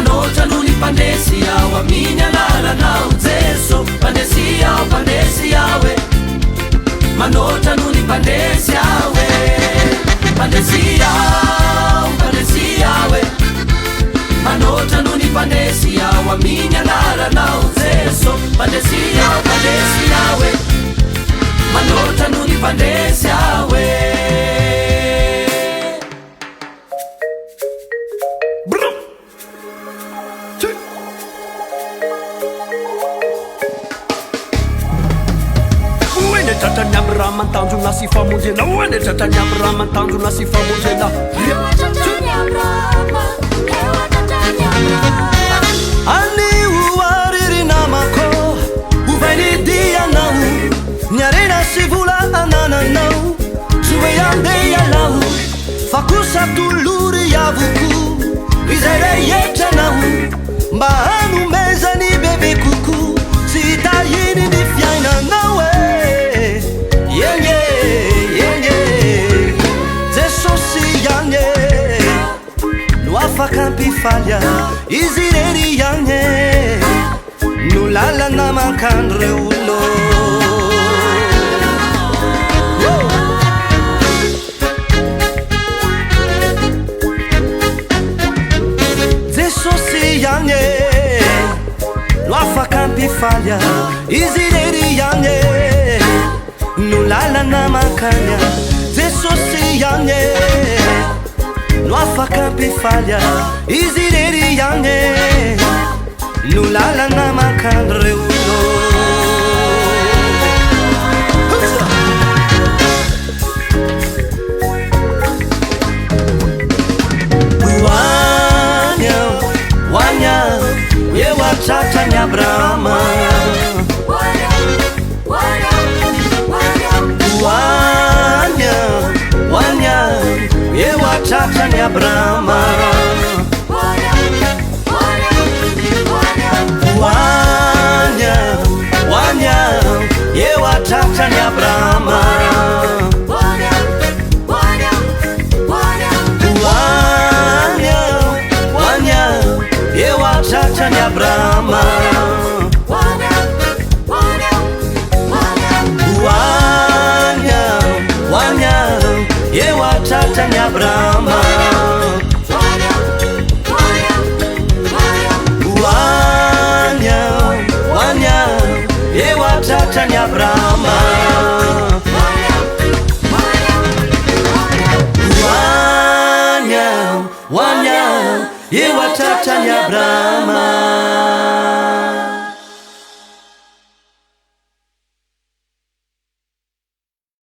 Manota nuni pandesi yawa minya lala na uzeso pandesi yawa pandesi yawe. Manota nuni pandesi yawe pandesi yawe. Manota nuni pandesi yawa minya lala na uzeso pandesi yawe. Manota nuni pandesi yawe. Tata nyabra mantanju nasi famujena. Wene tata nyabra mantanju nasi famujena. Ewa tata nyabra, ewa tata nyabra. Ani uwariri namako, uvaini dia nau. Nyarena sivula anana nau. Suwe yande ya lau. Fakusa tuluri ya vuku. Izere yeta nau. Mbahanu meza ni bebe kuku. Sita yini ni fiaina nawe. Fakampi falha, izireri yange, nulala na makandre uno. Zesosi yange, fakampi falha, izireri yange, nulala na makanya. Zesosi yange. Fakampi falha, izireri yange, nulala na makandre uno. Wanya, wanya, yewa tata nyabrama. Wanya, wanya, yewa tata nyabrama. Wanya, wanya, yewa tata nyabrama.